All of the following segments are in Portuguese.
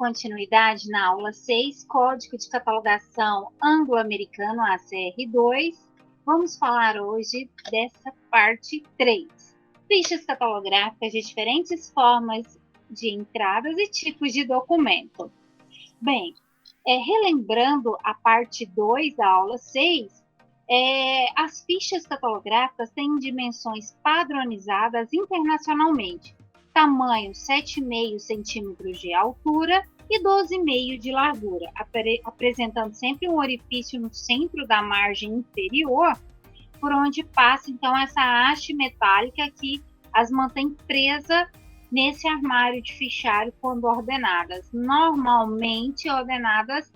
continuidade na aula 6, Código de Catalogação Anglo-Americano, ACR2. Vamos falar hoje dessa parte 3. Fichas catalográficas de diferentes formas de entradas e tipos de documento. Bem, relembrando a parte 2 da aula 6, as fichas catalográficas têm dimensões padronizadas internacionalmente. Tamanho 7,5 centímetros de altura e 12,5 de largura, apresentando sempre um orifício no centro da margem inferior, por onde passa, então, essa haste metálica que as mantém presas nesse armário de fichário quando ordenadas. Normalmente ordenadas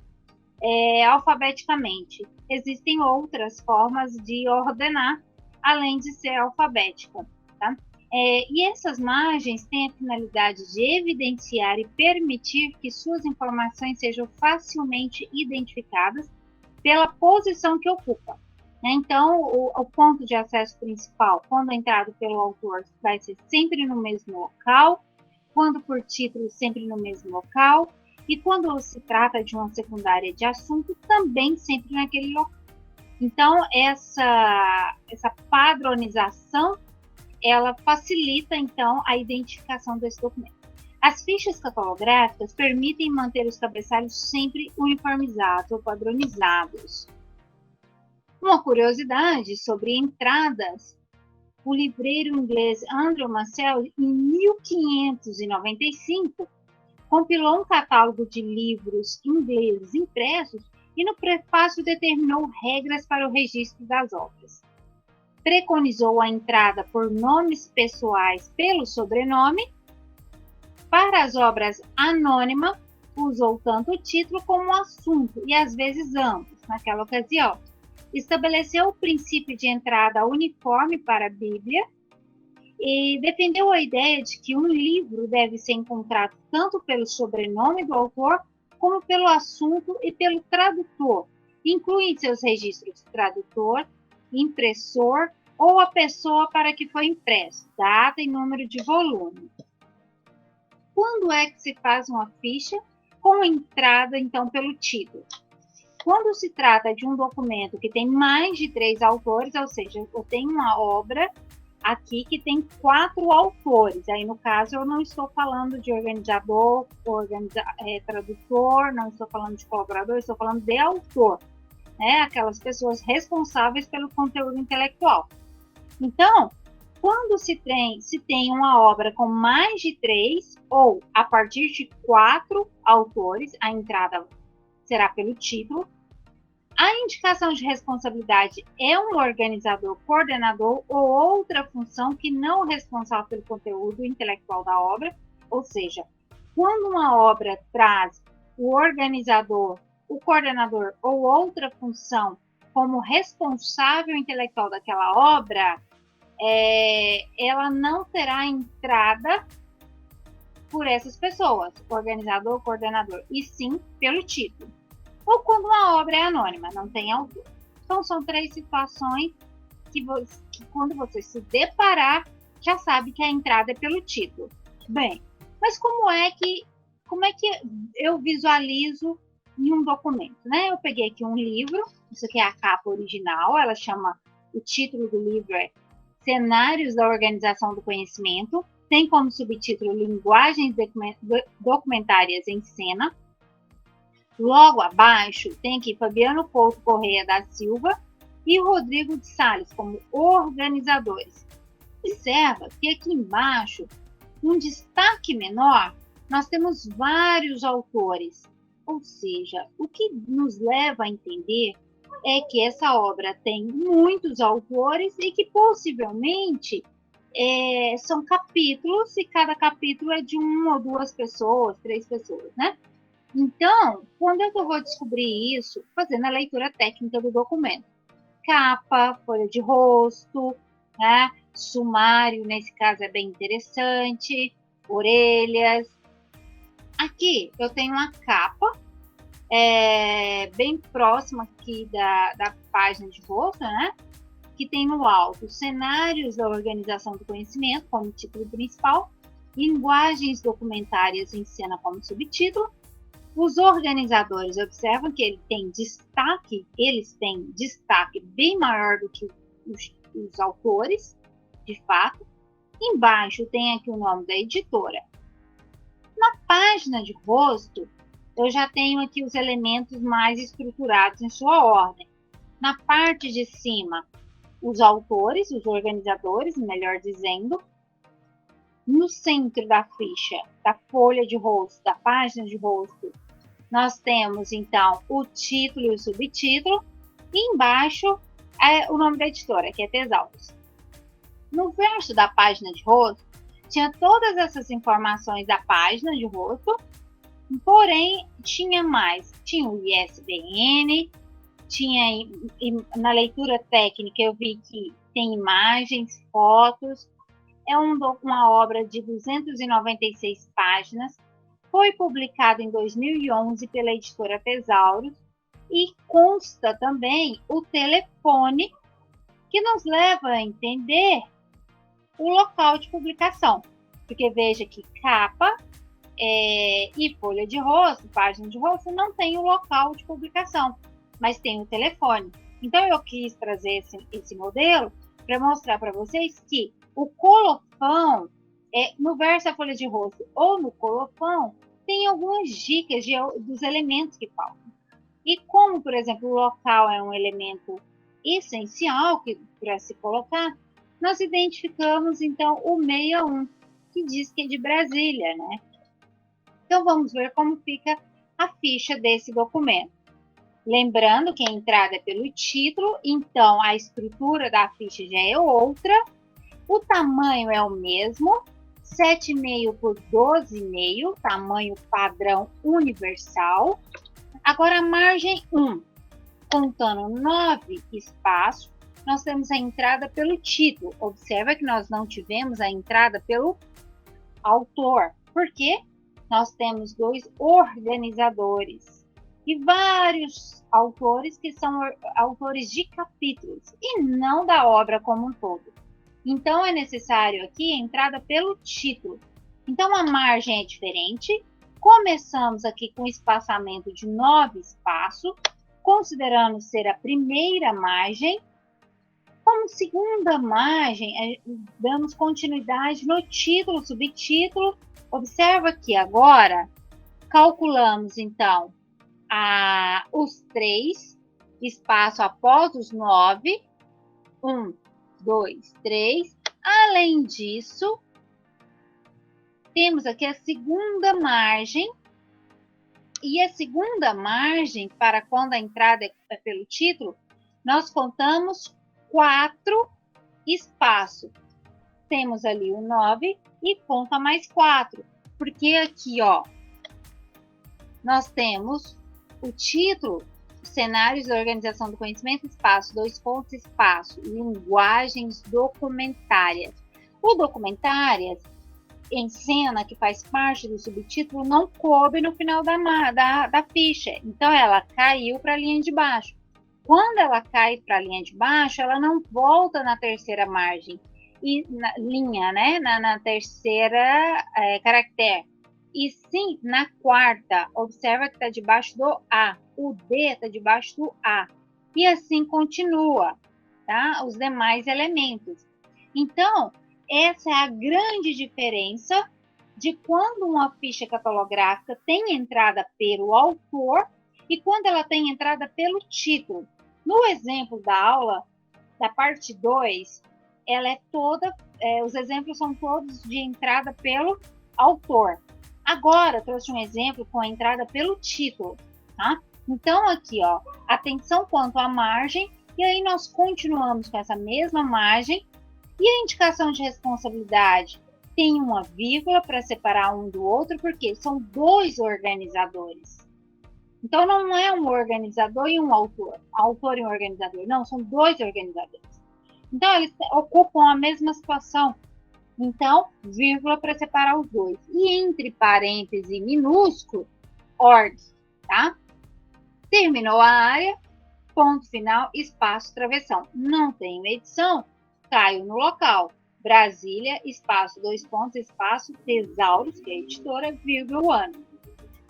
alfabeticamente. Existem outras formas de ordenar, além de ser alfabética, tá? E essas margens têm a finalidade de evidenciar e permitir que suas informações sejam facilmente identificadas pela posição que ocupa. Então, o ponto de acesso principal, quando entrado pelo autor, vai ser sempre no mesmo local, quando por título, sempre no mesmo local, e quando se trata de uma secundária de assunto, também sempre naquele local. Então, essa padronização, ela facilita, então, a identificação desse documento. As fichas catalográficas permitem manter os cabeçalhos sempre uniformizados ou padronizados. Uma curiosidade sobre entradas: o livreiro inglês Andrew Marcel, em 1595, compilou um catálogo de livros ingleses impressos e no prefácio determinou regras para o registro das obras. Preconizou a entrada por nomes pessoais pelo sobrenome. Para as obras anônimas, usou tanto o título como o assunto, e às vezes ambos, naquela ocasião. Estabeleceu o princípio de entrada uniforme para a Bíblia e defendeu a ideia de que um livro deve ser encontrado tanto pelo sobrenome do autor, como pelo assunto e pelo tradutor. Inclui em seus registros tradutor, impressor ou a pessoa para que foi impresso, data e número de volume. Quando é que se faz uma ficha com entrada, então, pelo título? Quando se trata de um documento que tem mais de 3 autores, ou seja, eu tenho uma obra aqui que tem 4 autores. Aí, no caso, eu não estou falando de organizador, tradutor, não estou falando de colaborador, estou falando de autor, né? Aquelas pessoas responsáveis pelo conteúdo intelectual. Então, quando se tem uma obra com mais de 3, ou a partir de 4 autores, a entrada será pelo título. A indicação de responsabilidade é um organizador, coordenador ou outra função que não é responsável pelo conteúdo intelectual da obra, ou seja, quando uma obra traz o organizador, o coordenador ou outra função como responsável intelectual daquela obra, ela não terá entrada por essas pessoas, organizador, coordenador, e sim pelo título. Ou quando uma obra é anônima, não tem autor. Então, são 3 situações que quando você se deparar, já sabe que a entrada é pelo título. Bem, mas como é que eu visualizo em um documento, né? Eu peguei aqui um livro, isso aqui é a capa original, o título do livro é Cenários da Organização do Conhecimento, tem como subtítulo Linguagens Documentárias em Cena. Logo abaixo tem aqui Fabiano Couto Correia da Silva e Rodrigo de Sales como organizadores. Observa que aqui embaixo, um destaque menor, nós temos vários autores. Ou seja, o que nos leva a entender é que essa obra tem muitos autores e que possivelmente são capítulos, e cada capítulo é de 1 ou 2 pessoas, 3 pessoas, né? Então, quando é que eu vou descobrir isso? Fazendo a leitura técnica do documento. Capa, folha de rosto, né? Sumário, nesse caso é bem interessante, orelhas. Aqui eu tenho uma capa, bem próxima aqui da página de rosto, né? Que tem no alto Cenários da Organização do Conhecimento, como título principal, Linguagens Documentárias em Cena como subtítulo, Os organizadores observam que eles têm destaque bem maior do que os autores, de fato. Embaixo tem aqui o nome da editora. Na página de rosto, eu já tenho aqui os elementos mais estruturados em sua ordem. Na parte de cima, os autores, os organizadores, melhor dizendo. No centro da ficha, da folha de rosto, da página de rosto, nós temos, então, o título e o subtítulo. E embaixo, o nome da editora, que é Tesauros. No verso da página de rosto, tinha todas essas informações da página de rosto, porém, tinha mais. Tinha o ISBN, tinha, na leitura técnica, eu vi que tem imagens, fotos. É uma obra de 296 páginas, foi publicado em 2011 pela editora Tesauros e consta também o telefone que nos leva a entender o local de publicação. Porque veja que capa e folha de rosto, página de rosto, não tem o local de publicação, mas tem o telefone. Então, eu quis trazer esse modelo para mostrar para vocês que o colofão, no verso da folha de rosto ou no colofão, tem algumas dicas dos elementos que faltam. E como, por exemplo, o local é um elemento essencial para se colocar, nós identificamos, então, o 61, que diz que é de Brasília, né? Então, vamos ver como fica a ficha desse documento. Lembrando que a entrada é pelo título, então a estrutura da ficha já é outra. O tamanho é o mesmo, 7,5 por 12,5, tamanho padrão universal. Agora, a margem 1, contando 9 espaços, nós temos a entrada pelo título. Observa que nós não tivemos a entrada pelo autor. Por quê? Nós temos 2 organizadores e vários autores que são autores de capítulos e não da obra como um todo. Então, é necessário aqui a entrada pelo título. Então, a margem é diferente. Começamos aqui com espaçamento de 9 espaços, considerando ser a primeira margem. Como segunda margem, damos continuidade no título, subtítulo. Observa que agora calculamos, então, os 3 espaços após os 9. 1, 2, 3. Além disso, temos aqui a segunda margem. E a segunda margem, para quando a entrada é pelo título, nós contamos 4 espaços. Temos ali o 9 e conta mais 4. Porque aqui, ó, nós temos o título, cenários da organização do conhecimento, espaço, 2 pontos, espaço, linguagens documentárias. O documentárias, em cena, que faz parte do subtítulo, não coube no final da ficha. Então, ela caiu para a linha de baixo. Quando ela cai para a linha de baixo, ela não volta na terceira margem, e na linha, né? Na terceira caractere. E sim na quarta. Observa que está debaixo do A. O D está debaixo do A. E assim continua, tá? Os demais elementos. Então, essa é a grande diferença de quando uma ficha catalográfica tem entrada pelo autor e quando ela tem entrada pelo título. No exemplo da aula, da parte 2, ela é toda, os exemplos são todos de entrada pelo autor. Agora, trouxe um exemplo com a entrada pelo título, tá? Então, aqui, ó, atenção quanto à margem, e aí nós continuamos com essa mesma margem, e a indicação de responsabilidade tem uma vírgula para separar um do outro, porque são 2 organizadores. Então, não é um organizador e um autor e um organizador, não, são 2 organizadores. Então, eles ocupam a mesma situação. Então, vírgula para separar os 2. E entre parêntese minúsculo, org, tá? Terminou a área, ponto final, espaço, travessão. Não tenho edição, caio no local. Brasília, espaço, 2 pontos, espaço, Tesauros, que é a editora, vírgula, ano.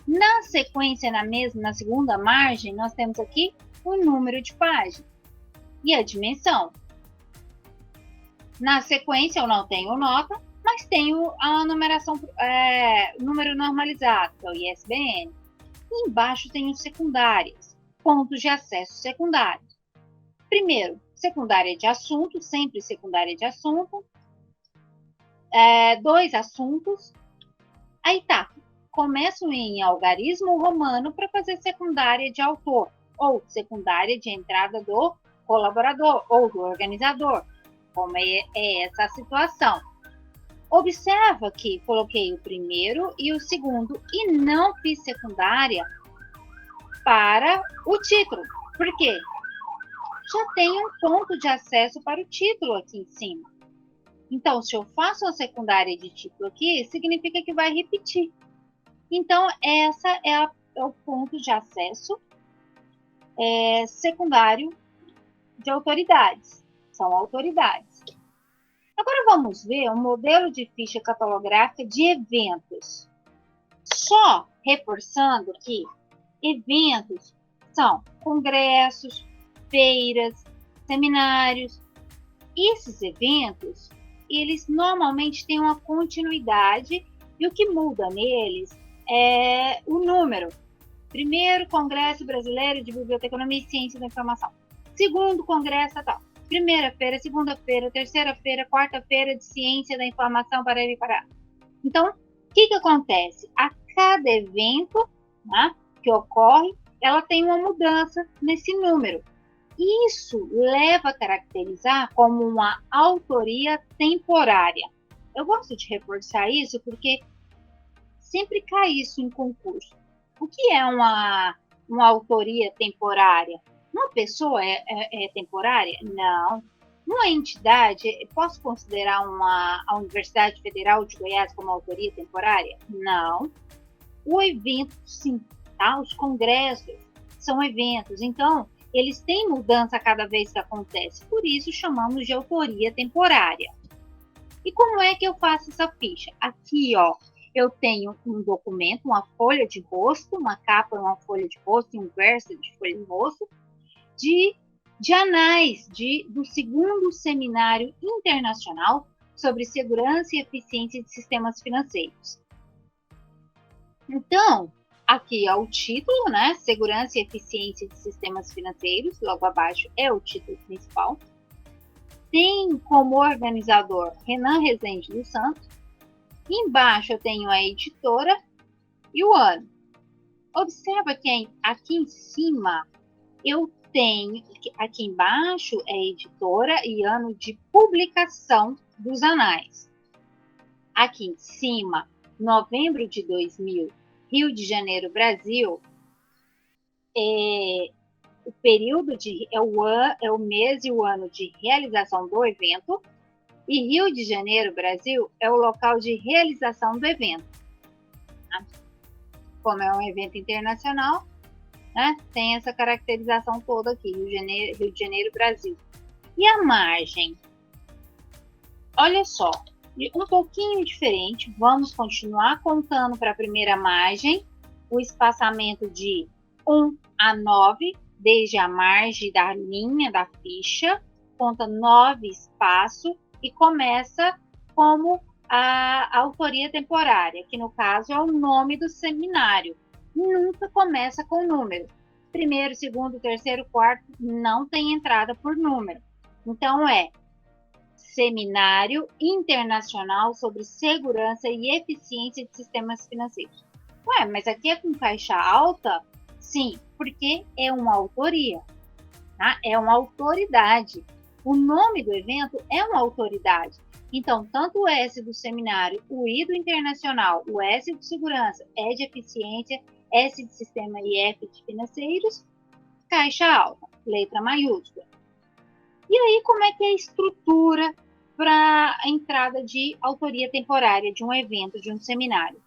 Na sequência, na segunda margem, nós temos aqui o número de página e a dimensão. Na sequência, eu não tenho nota, mas tenho a numeração, número normalizado, que é o ISBN. E embaixo tenho secundárias, pontos de acesso secundários. Primeiro, secundária de assunto, sempre secundária de assunto. 2 assuntos. Aí tá, começo em algarismo romano para fazer secundária de autor, ou secundária de entrada do colaborador ou do organizador, como é essa situação. Observa que coloquei o primeiro e o segundo e não fiz secundária para o título. Por quê? Já tem um ponto de acesso para o título aqui em cima. Então, se eu faço a secundária de título aqui, significa que vai repetir. Então, essa é o ponto de acesso secundário de autoridades. São autoridades. Agora vamos ver um modelo de ficha catalográfica de eventos. Só reforçando que eventos são congressos, feiras, seminários. Esses eventos, eles normalmente têm uma continuidade e o que muda neles é o número. Primeiro Congresso Brasileiro de Biblioteconomia e Ciência da Informação. Segundo Congresso tal. Primeira-feira, segunda-feira, terceira-feira, quarta-feira de Ciência da Informação para ele parar. Então, o que acontece? A cada evento, né, que ocorre, ela tem uma mudança nesse número. Isso leva a caracterizar como uma autoria temporária. Eu gosto de reforçar isso porque sempre cai isso em concurso. O que é uma autoria temporária? Uma pessoa é temporária? Não. Uma entidade, posso considerar a Universidade Federal de Goiás como autoria temporária? Não. O evento, sim. Tá? Os congressos são eventos. Então, eles têm mudança cada vez que acontece. Por isso, chamamos de autoria temporária. E como é que eu faço essa ficha? Aqui, ó, eu tenho um documento, uma folha de rosto, uma capa, uma folha de rosto, um verso de folha de rosto, de anais do segundo seminário internacional sobre segurança e eficiência de sistemas financeiros. Então, aqui é o título, né? Segurança e eficiência de sistemas financeiros, logo abaixo é o título principal. Tem como organizador Renan Rezende dos Santos. Embaixo eu tenho a editora e o ano. Observa que aqui em cima eu tenho, aqui embaixo é editora e ano de publicação dos anais. Aqui em cima, novembro de 2000, Rio de Janeiro, Brasil, o período é o mês e o ano de realização do evento, e Rio de Janeiro, Brasil, é o local de realização do evento. Como é um evento internacional, né, tem essa caracterização toda aqui, Rio de Janeiro, Brasil. E a margem? Olha só, um pouquinho diferente, vamos continuar contando para a primeira margem, o espaçamento de 1 a 9, desde a margem da linha da ficha, conta 9 espaços e começa como a autoria temporária, que no caso é o nome do seminário. Nunca começa com número. Primeiro, segundo, terceiro, quarto, não tem entrada por número. Então, é Seminário Internacional sobre Segurança e Eficiência de Sistemas Financeiros. Ué, mas aqui é com caixa alta? Sim, porque é uma autoria, tá? É uma autoridade. O nome do evento é uma autoridade. Então, tanto o S do seminário, o I do internacional, o S de segurança, E de eficiência, S de sistema e F de financeiros, caixa alta, letra maiúscula. E aí, como é que é a estrutura para a entrada de autoria temporária de um evento, de um seminário?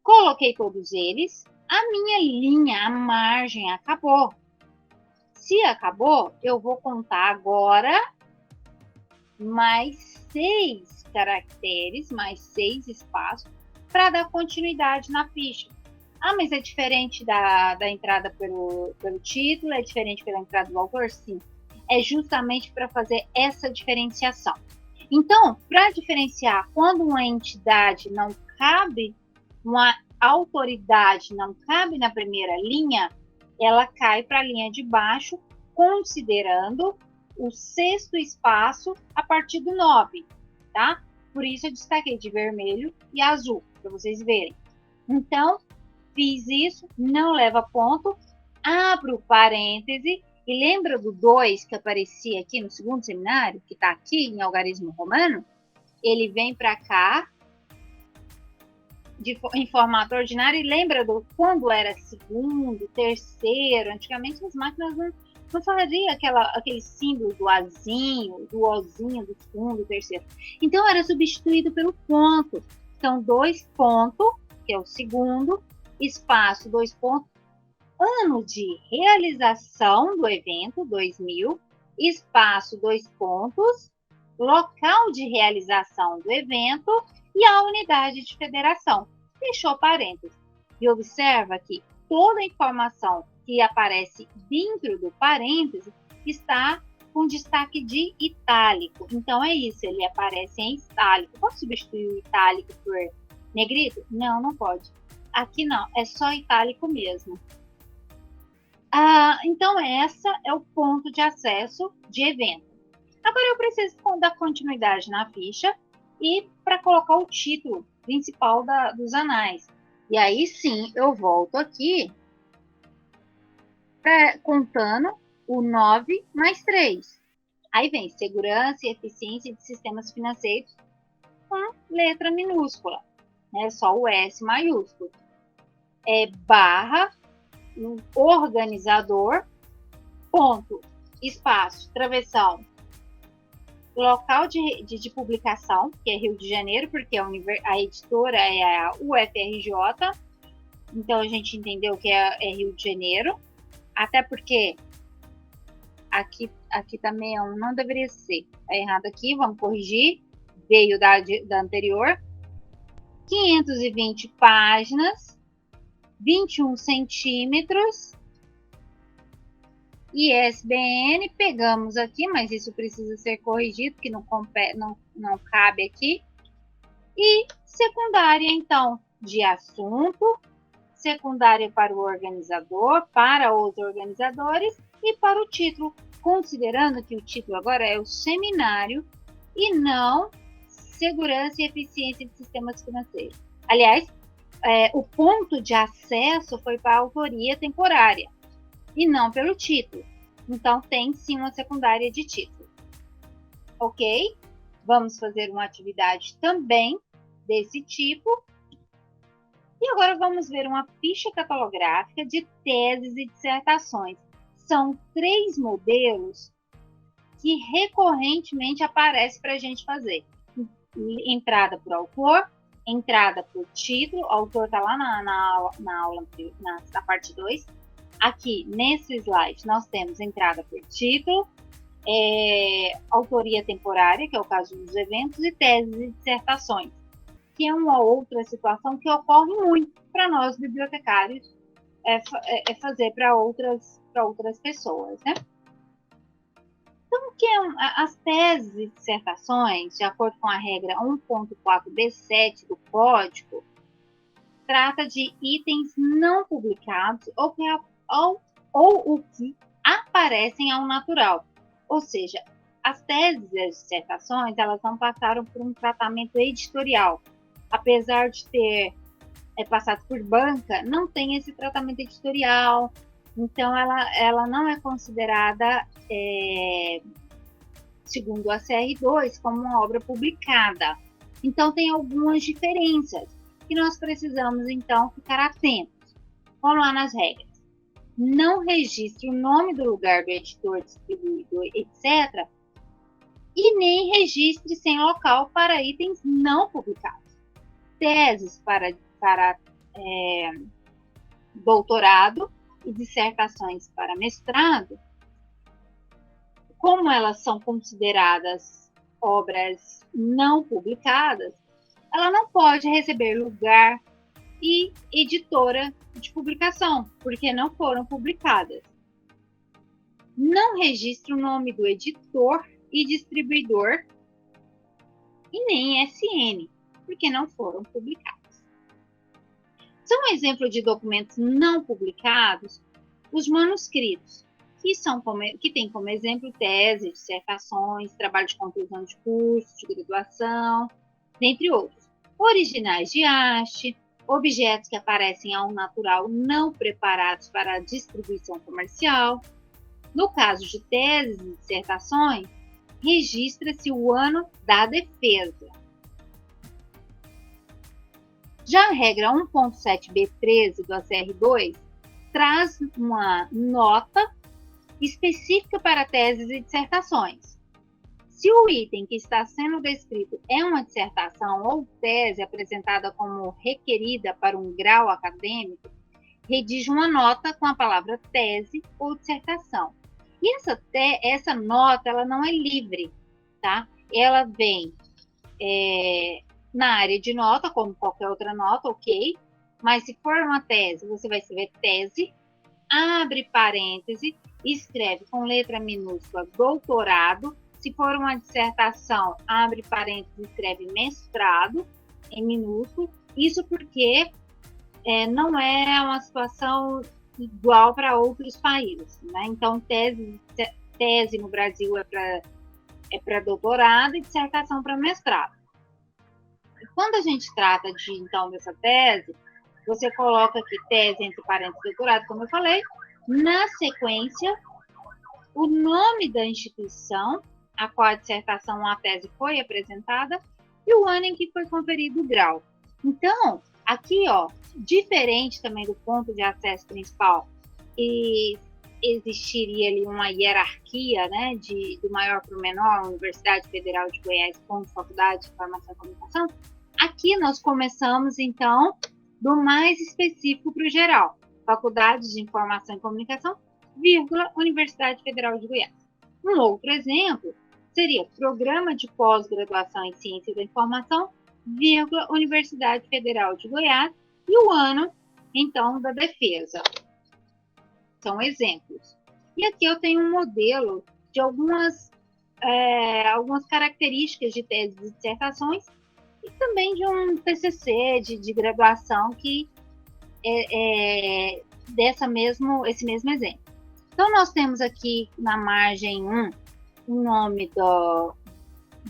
Coloquei todos eles, a minha linha, a margem acabou. Se acabou, eu vou contar agora mais 6 caracteres, mais 6 espaços, para dar continuidade na ficha. Ah, mas é diferente da entrada pelo título, é diferente pela entrada do autor? Sim. É justamente para fazer essa diferenciação. Então, para diferenciar quando uma entidade não cabe, uma autoridade não cabe na primeira linha, ela cai para a linha de baixo, considerando o sexto espaço a partir do 9, tá? Por isso eu destaquei de vermelho e azul, para vocês verem. Então, fiz isso, não leva ponto, abro parêntese, e lembra do 2 que aparecia aqui no segundo seminário, que está aqui em algarismo romano? Ele vem para cá em formato ordinário, e lembra do quando era segundo, terceiro, antigamente as máquinas não faziam aquele símbolo do azinho, do ozinho, do segundo, do terceiro. Então era substituído pelo ponto. Então, 2 pontos, que é o segundo, espaço, 2 pontos, ano de realização do evento, 2000, espaço, 2 pontos, local de realização do evento e a unidade de federação. Fechou parênteses. E observa que toda a informação que aparece dentro do parêntese está com destaque de itálico. Então é isso, ele aparece em itálico. Posso substituir o itálico por negrito? Não, não pode. Aqui não, é só itálico mesmo. Então, esse é o ponto de acesso de evento. Agora, eu preciso dar continuidade na ficha e para colocar o título principal dos anais. E aí sim, eu volto aqui contando o 9 mais 3. Aí vem segurança e eficiência de sistemas financeiros com letra minúscula, né? Só o S maiúsculo. Barra organizador, ponto, espaço, travessão, local de publicação, que é Rio de Janeiro, porque a editora é a UFRJ, então a gente entendeu que é Rio de Janeiro, até porque aqui também não deveria ser, é errado aqui, vamos corrigir, veio da anterior, 520 páginas, 21 centímetros, ISBN, pegamos aqui, mas isso precisa ser corrigido, que não cabe aqui. E secundária, então, de assunto, secundária para o organizador, para os organizadores e para o título, considerando que o título agora é o seminário e não segurança e eficiência de sistemas financeiros. Aliás, o ponto de acesso foi para a autoria temporária e não pelo título. Então, tem sim uma secundária de título. Ok? Vamos fazer uma atividade também desse tipo. E agora vamos ver uma ficha catalográfica de teses e dissertações. São 3 modelos que recorrentemente aparecem para a gente fazer. Entrada por autor, entrada por título, o autor está lá na aula, na parte 2. Aqui, nesse slide, nós temos entrada por título, autoria temporária, que é o caso dos eventos, e teses e dissertações, que é uma outra situação que ocorre muito para nós, bibliotecários, fazer para outras pessoas, né? Então, o que as teses e dissertações, de acordo com a regra 1.4b7 do Código, trata de itens não publicados ou o que aparecem ao natural. Ou seja, as teses e as dissertações, elas não passaram por um tratamento editorial. Apesar de ter passado por banca, não tem esse tratamento editorial. Então, ela não é considerada, segundo a CR2, como uma obra publicada. Então, tem algumas diferenças que nós precisamos, então, ficar atentos. Vamos lá nas regras. Não registre o nome do lugar do editor, distribuidor, etc. E nem registre sem local para itens não publicados. Teses para doutorado e dissertações para mestrado, como elas são consideradas obras não publicadas, ela não pode receber lugar e editora de publicação, porque não foram publicadas. Não registra o nome do editor e distribuidor e nem ISN, porque não foram publicados. São exemplo de documentos não publicados os manuscritos, que têm como exemplo teses, dissertações, trabalho de conclusão de curso, de graduação, dentre outros. Originais de haste, objetos que aparecem ao natural não preparados para a distribuição comercial. No caso de teses e dissertações, registra-se o ano da defesa. Já a regra 1.7b13 do ACR2 traz uma nota específica para teses e dissertações. Se o item que está sendo descrito é uma dissertação ou tese apresentada como requerida para um grau acadêmico, redige uma nota com a palavra tese ou dissertação. E essa nota ela não é livre, tá? Ela vem na área de nota, como qualquer outra nota, ok? Mas se for uma tese, você vai escrever tese, abre parêntese, escreve com letra minúscula doutorado. Se for uma dissertação, abre parênteses, escreve mestrado, em minúsculo. Isso porque não é uma situação igual para outros países, né? Então, tese no Brasil é para doutorado e dissertação para mestrado. Quando a gente trata então dessa tese, você coloca aqui tese entre parênteses doutorado, como eu falei, na sequência, o nome da instituição a qual a dissertação ou a tese foi apresentada e o ano em que foi conferido o grau. Então, aqui, ó, diferente também do ponto de acesso principal, e existiria ali uma hierarquia, né, do maior para o menor, Universidade Federal de Goiás, Faculdade de Farmácia e Comunicação, aqui nós começamos, então, do mais específico para o geral. Faculdade de Informação e Comunicação, vírgula, Universidade Federal de Goiás. Um outro exemplo seria Programa de Pós-Graduação em Ciência da Informação, vírgula, Universidade Federal de Goiás, e o ano, então, da defesa. São exemplos. E aqui eu tenho um modelo de algumas características de teses e dissertações e também de um TCC de graduação que esse mesmo exemplo. Então, nós temos aqui na margem 1 o nome do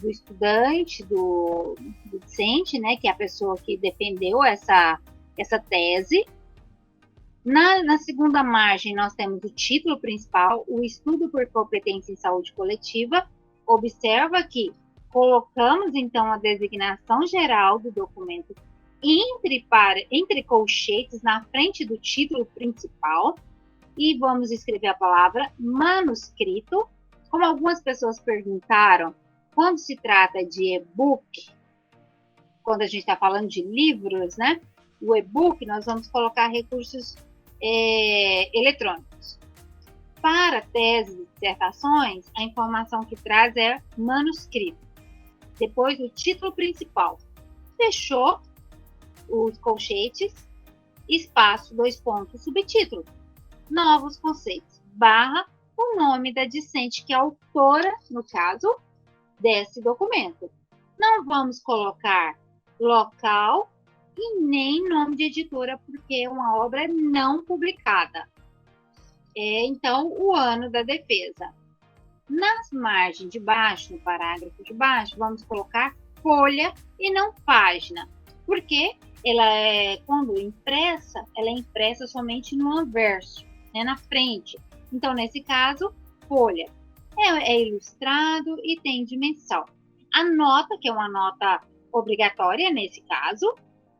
estudante, do discente, né, que é a pessoa que defendeu essa tese. Na segunda margem, nós temos o título principal, o estudo por competência em saúde coletiva. Observa que colocamos, então, a designação geral do documento entre colchetes na frente do título principal e vamos escrever a palavra manuscrito. Como algumas pessoas perguntaram, quando se trata de e-book, quando a gente está falando de livros, né? O e-book, nós vamos colocar recursos eletrônicos. Para teses e dissertações, a informação que traz é manuscrito. Depois, o título principal. Fechou os colchetes, espaço, 2 pontos, subtítulo. Novos conceitos, barra, o nome da discente, que é a autora, no caso, desse documento. Não vamos colocar local e nem nome de editora, porque é uma obra não publicada. Então, o ano da defesa. Nas margens de baixo, no parágrafo de baixo, vamos colocar folha e não página, porque quando impressa, ela é impressa somente no anverso, né, na frente. Então, nesse caso, folha. É ilustrado e tem dimensão. A nota, que é uma nota obrigatória nesse caso,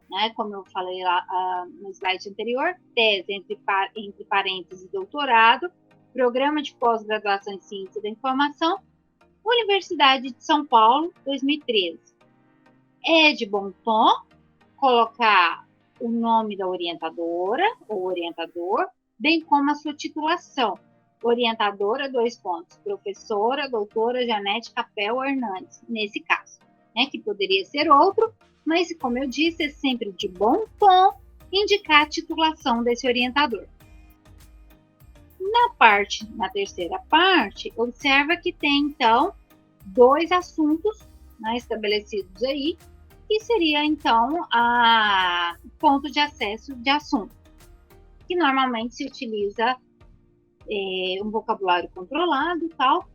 né, como eu falei lá no slide anterior, tese entre parênteses doutorado, Programa de Pós-Graduação em Ciência da Informação, Universidade de São Paulo, 2013. É de bom tom colocar o nome da orientadora ou orientador, bem como a sua titulação. Orientadora, 2 pontos, professora, doutora Janete Capel Hernandes, nesse caso, né, que poderia ser outro, mas, como eu disse, é sempre de bom tom indicar a titulação desse orientador. Na terceira parte, observa que tem, então, 2 assuntos, né, estabelecidos aí, que seria, então, a ponto de acesso de assunto, que normalmente se utiliza um vocabulário controlado e tal.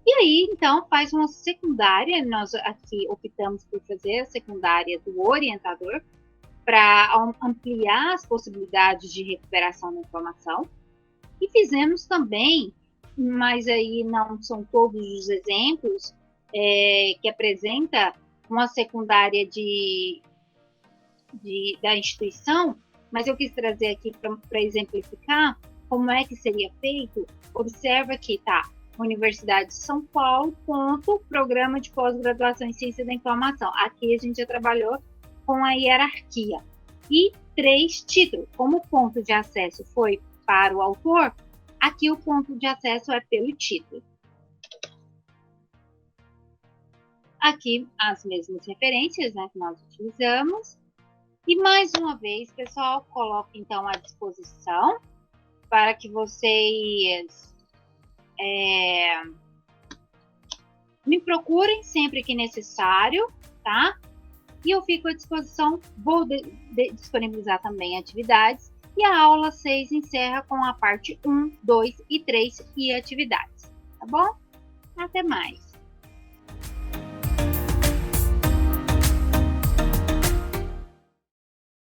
E aí, então, faz uma secundária, nós aqui optamos por fazer a secundária do orientador, para ampliar as possibilidades de recuperação da informação. E fizemos também, mas aí não são todos os exemplos, que apresenta uma secundária da instituição, mas eu quis trazer aqui para exemplificar como é que seria feito. Observa aqui, tá? Universidade de São Paulo, programa de pós-graduação em Ciência da Informação. Aqui a gente já trabalhou com a hierarquia. E 3 títulos. Como o ponto de acesso foi para o autor, aqui o ponto de acesso é pelo título. Aqui as mesmas referências, né, que nós utilizamos. E mais uma vez, pessoal, coloco então à disposição para que vocês me procurem sempre que necessário, tá? E eu fico à disposição, vou disponibilizar também atividades, e a aula 6 encerra com a parte 1, 2 e 3 e atividades, tá bom? Até mais!